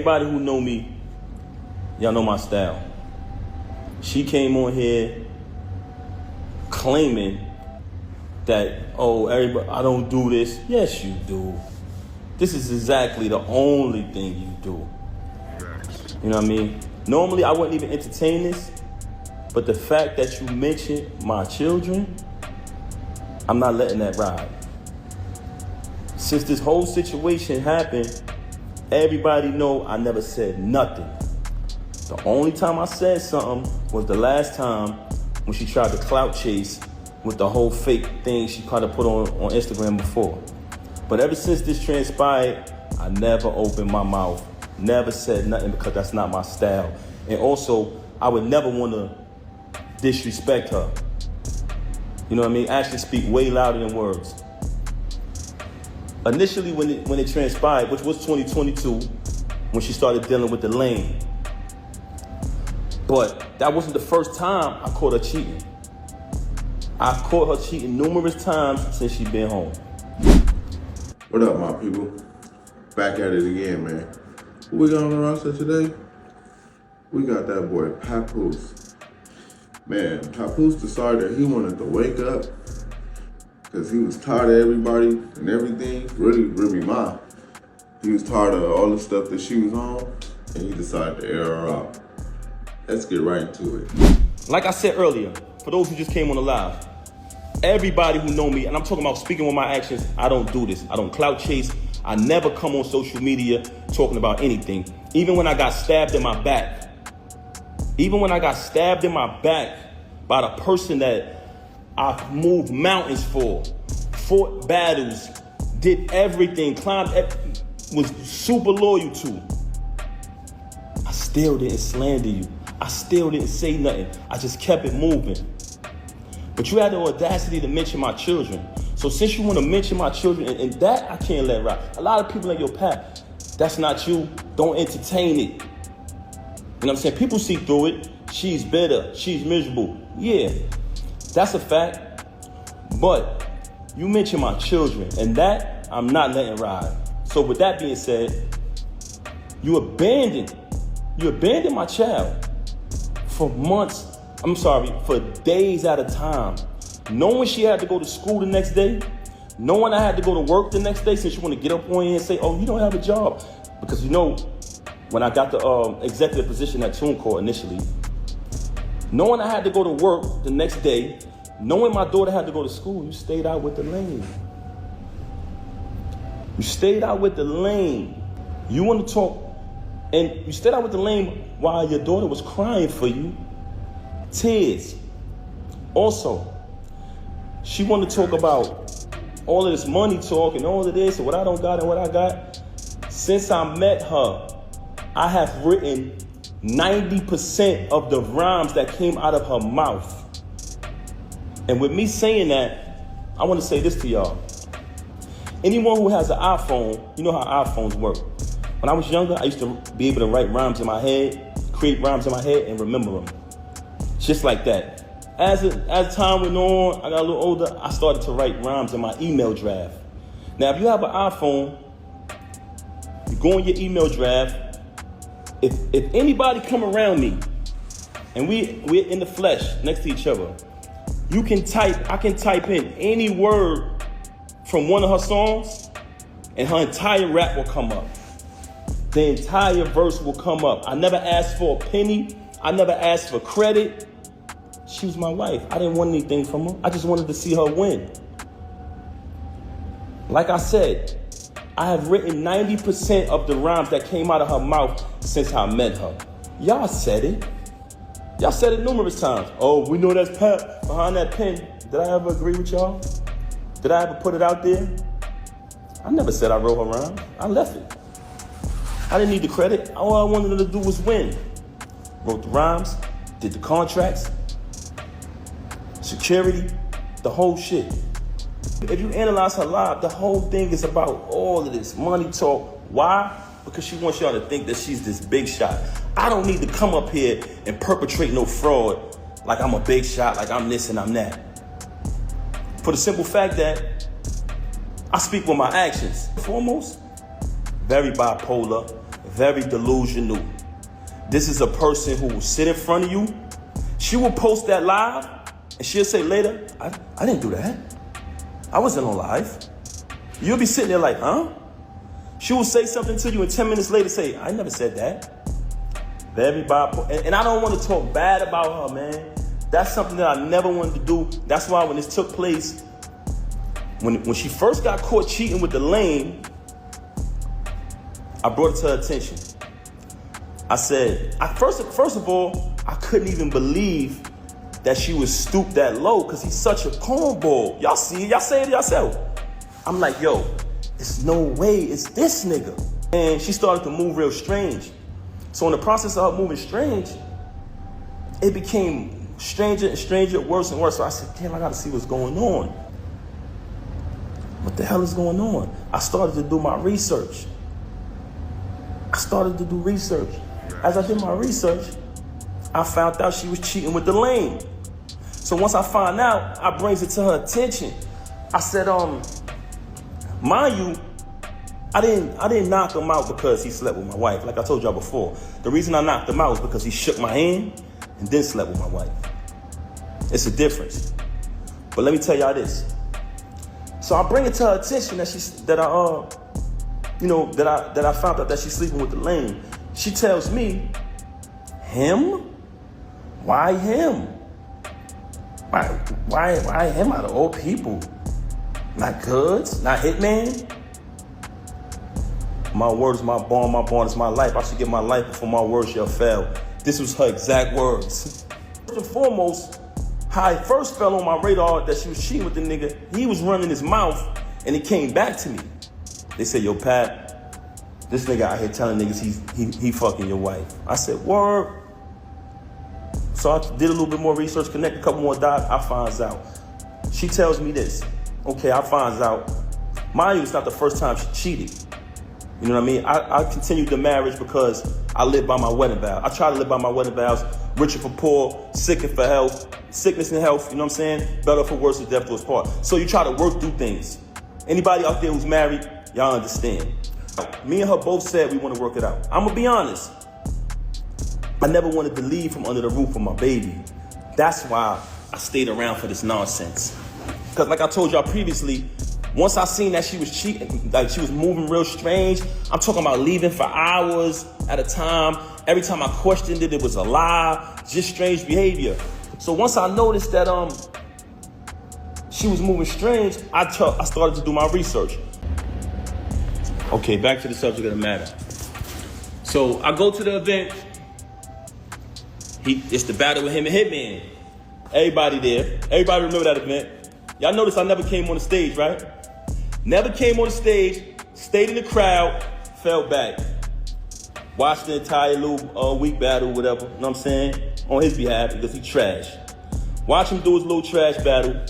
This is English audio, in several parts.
Everybody who know me, y'all know my style. She came on here claiming that, oh, everybody, I don't do this. Yes, you do. This is exactly the only thing you do. You know what I mean? Normally, I wouldn't even entertain this, but the fact that you mentioned my children, I'm not letting that ride. Since this whole situation happened, everybody know I never said nothing. The only time I said something was the last time when she tried to clout chase with the whole fake thing she tried to put on Instagram before. But ever since this transpired, I never opened my mouth, never said nothing because that's not my style. And also, I would never want to disrespect her. You know what I mean? Actions speak way louder than words. Initially, when it transpired, which was 2022, when she started dealing with the lane. But that wasn't the first time I caught her cheating. I've caught her cheating numerous times since she's been home. What up, my people? Back at it again, man. Who we got on the roster today? We got that boy, Papoose. Man, Papoose decided he wanted to wake up because he was tired of everybody and everything. Really, Remy Ma. He was tired of all the stuff that she was on, and he decided to air her out. Let's get right into it. Like I said earlier, for those who just came on the live, everybody who know me, and I'm talking about speaking with my actions, I don't do this. I don't clout chase. I never come on social media talking about anything. Even when I got stabbed in my back. Even when I got stabbed in my back by the person that I moved mountains for, fought battles, did everything, was super loyal to, I still didn't slander you. I still didn't say nothing. I just kept it moving. But you had the audacity to mention my children. So since you want to mention my children, and that I can't let ride. A lot of people in your path, that's not you. Don't entertain it. You know what I'm saying? People see through it. She's bitter. She's miserable. Yeah, that's a fact. But you mentioned my children, and that I'm not letting ride. So with that being said, you abandoned my child for months. I'm sorry, for days at a time. Knowing she had to go to school the next day, knowing I had to go to work the next day since you want to get up on here and say, oh, you don't have a job. Because you know, when I got the executive position at TuneCore initially, knowing I had to go to work the next day, knowing my daughter had to go to school, you stayed out with the lane. You stayed out with the lane. You want to talk, and you stayed out with the lane while your daughter was crying for you. Tears. Also, she wanted to talk about all of this money talk and all of this and what I don't got and what I got. Since I met her, I have written 90% of the rhymes that came out of her mouth. And with me saying that, I want to say this to y'all. Anyone who has an iPhone, you know how iPhones work. When I was younger, I used to be able to write rhymes in my head, create rhymes in my head, and remember them. Just like that. As time went on, I got a little older, I started to write rhymes in my email draft. Now, if you have an iPhone, you go in your email draft. If anybody come around me, and we're in the flesh next to each other, I can type in any word from one of her songs, and her entire rap will come up. The entire verse will come up. I never asked for a penny. I never asked for credit. She was my wife. I didn't want anything from her. I just wanted to see her win. Like I said, I have written 90% of the rhymes that came out of her mouth since I met her. Y'all said it. Y'all said it numerous times. Oh, we know that's Pat behind that pen. Did I ever agree with y'all? Did I ever put it out there? I never said I wrote her rhymes. I left it. I didn't need the credit. All I wanted her to do was win. Wrote the rhymes, did the contracts, security, the whole shit. If you analyze her live, the whole thing is about all of this money talk. Why? Because she wants y'all to think that she's this big shot. I don't need to come up here and perpetrate no fraud like I'm a big shot, like I'm this and I'm that. For the simple fact that I speak with my actions. Foremost, very bipolar, very delusional. This is a person who will sit in front of you. She will post that live, and she'll say later, I didn't do that. I wasn't on live. You'll be sitting there like, huh? She will say something to you, and 10 minutes later say, I never said that. Very bipolar. And I don't want to talk bad about her, man. That's something that I never wanted to do. That's why when this took place, when she first got caught cheating with the lame, I brought it to her attention. I said, first of all, I couldn't even believe that she was stooped that low because he's such a cornball. Y'all see it, y'all say it yourself. I'm like, yo, there's no way it's this nigga. And she started to move real strange. So in the process of her moving strange, it became stranger and stranger, worse and worse. So I said, damn, I gotta see what's going on. What the hell is going on? I started to do my research. As I did my research, I found out she was cheating with the lame. So once I find out, I brings it to her attention. I said, mind you, I didn't knock him out because he slept with my wife. Like I told y'all before, the reason I knocked him out was because he shook my hand and then slept with my wife. It's a difference. But let me tell y'all this. So I bring it to her attention that I found out that she's sleeping with the lame. She tells me, him? Why him? Why him out of all people? Not Goods? Not Hitman? My word is my bond is my life. I should give my life before my word shall fail. This was her exact words. First and foremost, how it first fell on my radar that she was cheating with the nigga, he was running his mouth and it came back to me. They said, yo, Pat, this nigga out here telling niggas he fucking your wife. I said, word. So I did a little bit more research, connect a couple more dots, I finds out. She tells me this. Okay, I finds out. Mind you, it's not the first time she cheated. You know what I mean? I continued the marriage because I live by my wedding vow. I try to live by my wedding vows. Richer for poor, sicker for health, sickness and health, you know what I'm saying? Better for worse, death to us part. So you try to work through things. Anybody out there who's married, y'all understand. Me and her both said we want to work it out. I'm gonna be honest. I never wanted to leave from under the roof of my baby. That's why I stayed around for this nonsense. Because like I told y'all previously, once I seen that she was cheating, like she was moving real strange, I'm talking about leaving for hours at a time. Every time I questioned it, it was a lie, just strange behavior. So once I noticed that she was moving strange, I started to do my research. Okay, back to the subject of the matter. So I go to the event. It's the battle with him and Hitman. Everybody there. Everybody remember that event. Y'all notice I never came on the stage, right? Never came on the stage, stayed in the crowd, fell back. Watched the entire little week battle, whatever, you know what I'm saying? On his behalf, because he trash. Watch him do his little trash battle. You know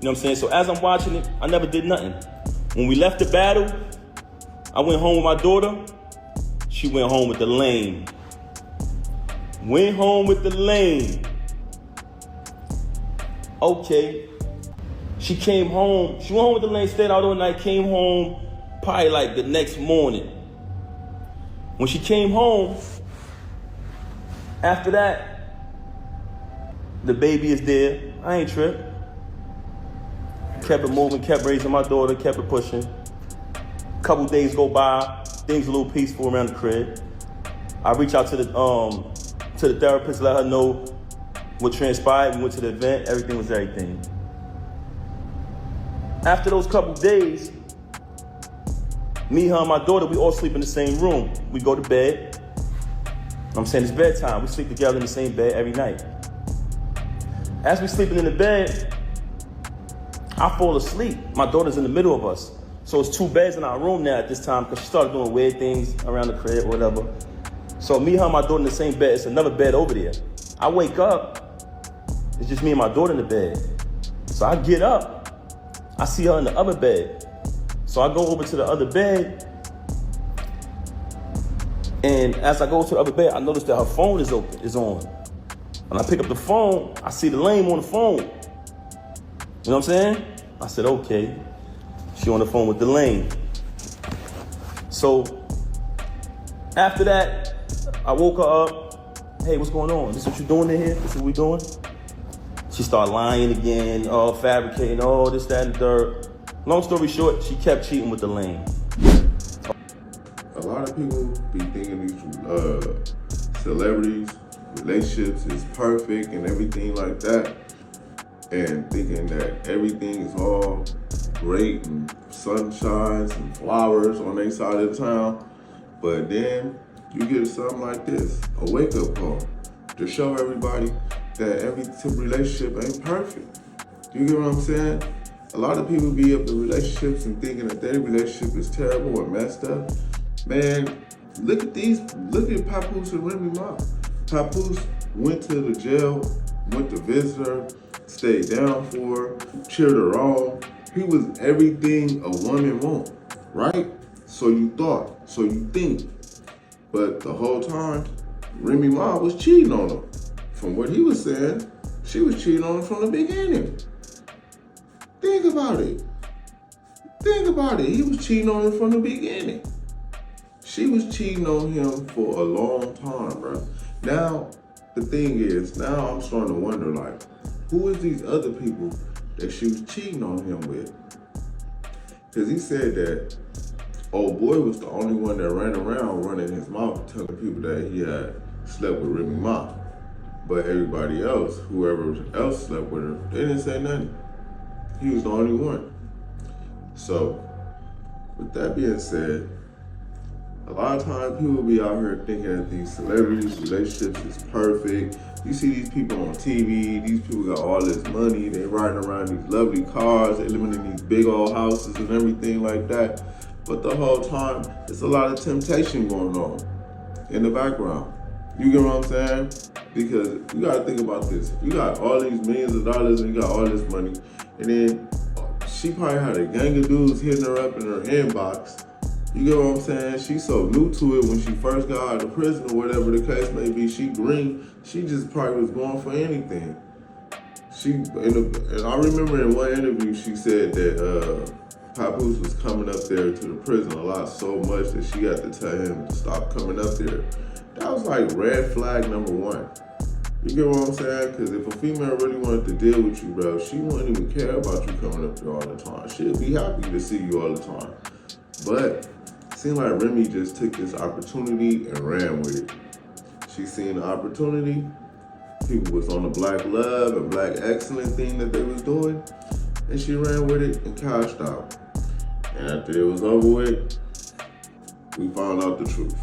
what I'm saying? So as I'm watching it, I never did nothing. When we left the battle, I went home with my daughter. She went home with the lame. Went home with the lame. Okay. She came home. She went home with the lane, stayed out all night, came home probably like the next morning. When she came home, after that, the baby is there. I ain't tripped. Kept it moving, kept raising my daughter, kept it pushing. Couple days go by, things a little peaceful around the crib. I reach out to the therapist, let her know what transpired. We went to the event, everything was everything. After those couple days, me, her, and my daughter, we all sleep in the same room. We go to bed. I'm saying it's bedtime. We sleep together in the same bed every night. As we sleeping in the bed, I fall asleep. My daughter's in the middle of us. So it's two beds in our room now at this time because she started doing weird things around the crib or whatever. So me, her, and my daughter in the same bed. It's another bed over there. I wake up. It's just me and my daughter in the bed. So I get up. I see her in the other bed. So I go over to the other bed. And as I go to the other bed, I notice that her phone is on. When I pick up the phone, I see the lame on the phone. You know what I'm saying? I said, okay. She on the phone with the lame. So After that, I woke her up. Hey, what's going on? This what you doing in here? This what we doing? She started lying again, fabricating, this, that, and the third. Long story short, she kept cheating with the lane. A lot of people be thinking these celebrities, relationships is perfect and everything like that, and thinking that everything is all great and sunshines and flowers on their side of the town. But then you get something like this, a wake-up call, to show everybody that every relationship ain't perfect. You get what I'm saying? A lot of people be up in relationships and thinking that their relationship is terrible or messed up. Man, look at Papoose and Remy Ma. Papoose went to the jail, went to visit her, stayed down for her, cheered her on. He was everything a woman wants, right? So you thought, so you think. But the whole time, Remy Ma was cheating on him. From what he was saying, she was cheating on him from the beginning. Think about it. Think about it. He was cheating on her from the beginning. She was cheating on him for a long time, bro. Now, the thing is, now I'm starting to wonder, like, who is these other people that she was cheating on him with? Because he said that old boy was the only one that ran around running his mouth telling people that he had slept with Remy Ma. But everybody else, whoever else slept with her, they didn't say nothing. He was the only one. So, with that being said, a lot of times people be out here thinking that these celebrities' relationships is perfect. You see these people on TV, these people got all this money, they riding around these lovely cars, they living in these big old houses and everything like that. But the whole time, there's a lot of temptation going on in the background. You get what I'm saying? Because you gotta think about this. You got all these millions of dollars and you got all this money, and then she probably had a gang of dudes hitting her up in her inbox. You get what I'm saying? She's so new to it when she first got out of prison or whatever the case may be. She green. She just probably was going for anything. And I remember in one interview she said that Papoose was coming up there to the prison a lot, so much that she had to tell him to stop coming up there. That was like red flag number one. You get what I'm saying? Because if a female really wanted to deal with you, bro, she wouldn't even care about you coming up there all the time. She'd be happy to see you all the time. But it seemed like Remy just took this opportunity and ran with it. She seen the opportunity. People was on the black love and black excellence thing that they was doing. And she ran with it and cashed out. And after it was over with, we found out the truth.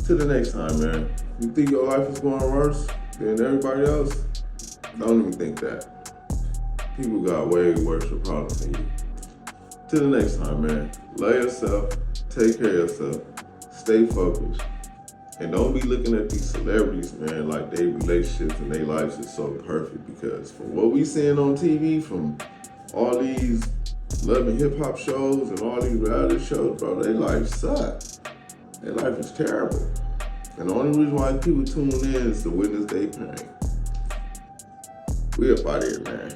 Till the next time, man. You think your life is going worse than everybody else? Don't even think that. People got way worse problems than you. Till the next time, man. Love yourself, take care of yourself, stay focused. And don't be looking at these celebrities, man, like their relationships and their lives is so perfect, because from what we seeing on TV, from all these love and hip hop shows and all these reality shows, bro, their life sucks. Their life is terrible. And the only reason why people tune in is to witness their pain. We up out here, man.